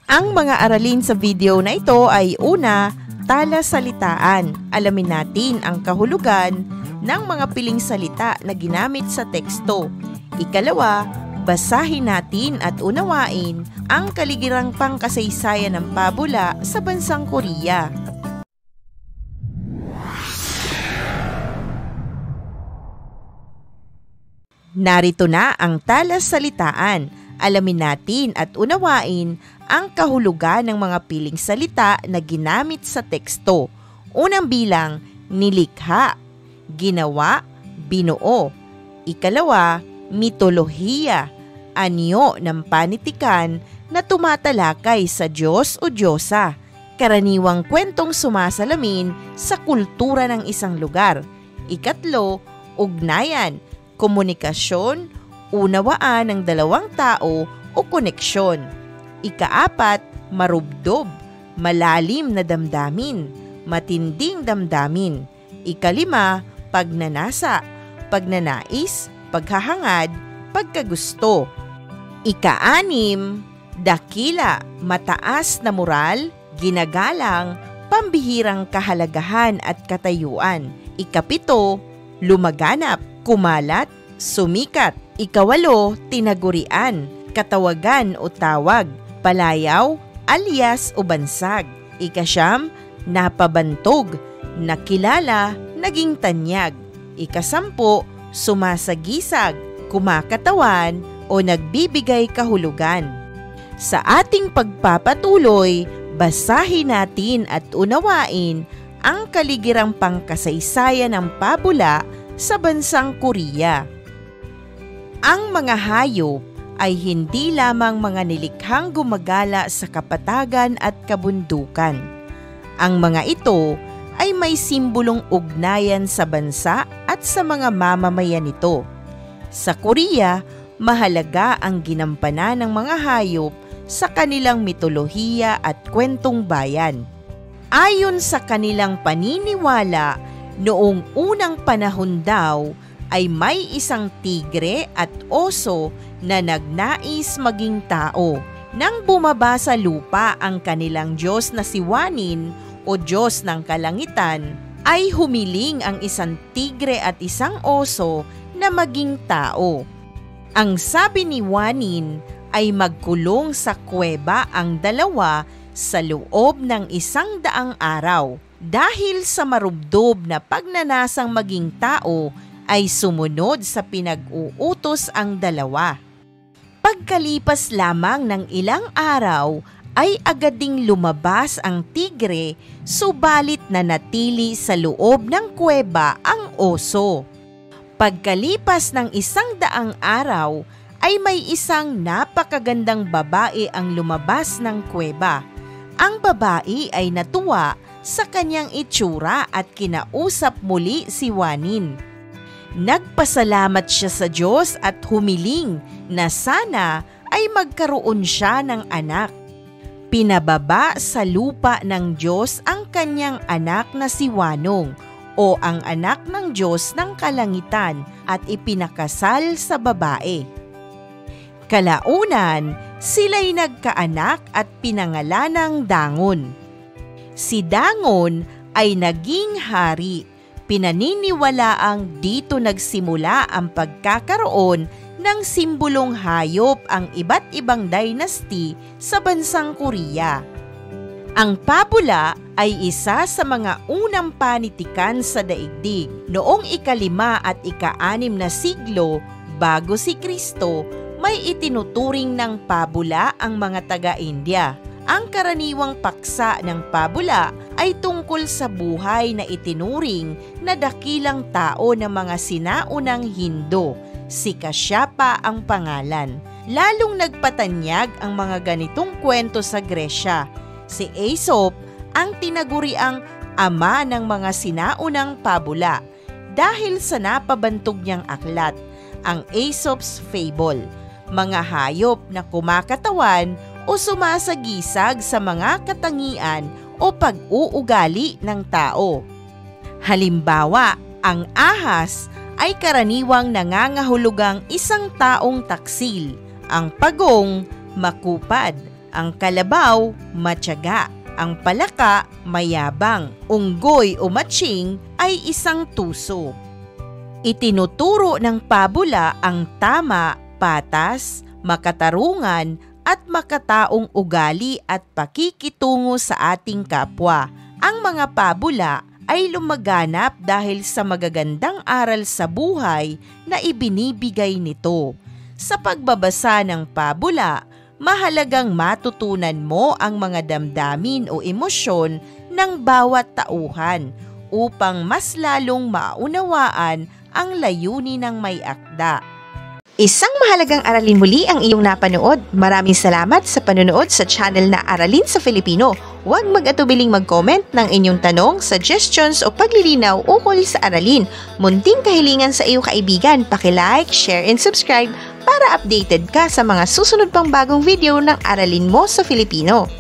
Ang mga aralin sa video na ito ay una, talasalitaan. Alamin natin ang kahulugan ng mga piling salita na ginamit sa teksto. Ikalawa, basahin natin at unawain ang kaligirang pangkasaysayan ng pabula sa bansang Korea. Narito na ang talasalitaan. Alamin natin at unawain ang kahulugan ng mga piling salita na ginamit sa teksto. Unang bilang, nilikha, ginawa, binuo. Ikalawa, mitolohiya, anyo ng panitikan na tumatalakay sa Diyos o Diyosa. Karaniwang kwentong sumasalamin sa kultura ng isang lugar. Ikatlo, ugnayan, komunikasyon, unawaan ng dalawang tao o koneksyon. Ikaapat, marubdob, malalim na damdamin, matinding damdamin. Ikalima, pagnanasa, pagnanais, paghahangad, pagkagusto. Ikaanim, dakila, mataas na moral, ginagalang, pambihirang kahalagahan at katayuan. Ikapito, lumaganap, kumalat, sumikat. Ikawalo, tinagurian, katawagan o tawag, palayaw, alias o bansag. Ikasyam, napabantog, nakilala, naging tanyag. Ikasampu, sumasagisag, kumakatawan o nagbibigay kahulugan. Sa ating pagpapatuloy, basahin natin at unawain ang kaligirang pangkasaysayan ng pabula sa bansang Korea. Ang mga hayop ay hindi lamang mga nilikhang gumagala sa kapatagan at kabundukan. Ang mga ito ay may simbolong ugnayan sa bansa at sa mga mamamayan nito. Sa Korea, mahalaga ang ginampanan ng mga hayop sa kanilang mitolohiya at kwentong bayan. Ayon sa kanilang paniniwala, noong unang panahon daw ay may isang tigre at oso na nagnais maging tao. Nang bumaba sa lupa ang kanilang Diyos na si Hwanin o Diyos ng kalangitan, ay humiling ang isang tigre at isang oso na maging tao. Ang sabi ni Hwanin ay magkulong sa kuweba ang dalawa sa loob ng 100 araw. Dahil sa marubdob na pagnanasang maging tao, ay sumunod sa pinag-uutos ang dalawa. Pagkalipas lamang ng ilang araw, ay agad ding lumabas ang tigre, subalit nanatili sa loob ng kuweba ang oso. Pagkalipas ng 100 araw, ay may isang napakagandang babae ang lumabas ng kuweba. Ang babae ay natuwa sa kanyang itsura at kinausap muli si Hwanin. Nagpasalamat siya sa Diyos at humiling na sana ay magkaroon siya ng anak. Pinababa sa lupa ng Diyos ang kanyang anak na si Hwanong o ang anak ng Diyos ng kalangitan at ipinakasal sa babae. Kalaunan, sila'y nagkaanak at pinangalanang Dangon. Si Dangon ay naging hari. Pinaniniwalaang dito nagsimula ang pagkakaroon ng simbolong hayop ang iba't ibang dynasty sa bansang Korea. Ang pabula ay isa sa mga unang panitikan sa daigdig. Noong ika-5 at ika-6 na siglo bago si Kristo, may itinuturing ng pabula ang mga taga-India. Ang karaniwang paksa ng pabula ay tungkol sa buhay na itinuring na dakilang tao ng mga sinaunang Hindo. Si Kasyapa ang pangalan. Lalong nagpatanyag ang mga ganitong kwento sa Gresya. Si Aesop ang tinaguriang ama ng mga sinaunang pabula dahil sa napabantog niyang aklat, ang Aesop's Fable, mga hayop na kumakatawan o sumasagisag sa mga katangian o pag-uugali ng tao. Halimbawa, ang ahas ay karaniwang nangangahulugang isang taong taksil, ang pagong, makupad, Ang kalabaw, matyaga. Ang palaka, mayabang. Unggoy o matching ay isang tuso. Itinuturo ng pabula ang tama, patas, makatarungan at makataong ugali at pakikitungo sa ating kapwa. Ang mga pabula ay lumaganap dahil sa magagandang aral sa buhay na ibinibigay nito. Sa pagbabasa ng pabula, mahalagang matutunan mo ang mga damdamin o emosyon ng bawat tauhan upang mas lalong maunawaan ang layunin ng may akda. Isang mahalagang aralin muli ang iyong napanood. Maraming salamat sa panonood sa channel na Aralin sa Filipino. Huwag mag-atubiling mag-comment ng inyong tanong, suggestions o paglilinaw ukol sa aralin. Munting kahilingan sa iyong kaibigan, paki-like, share and subscribe para updated ka sa mga susunod pang bagong video ng Aralin mo sa Filipino.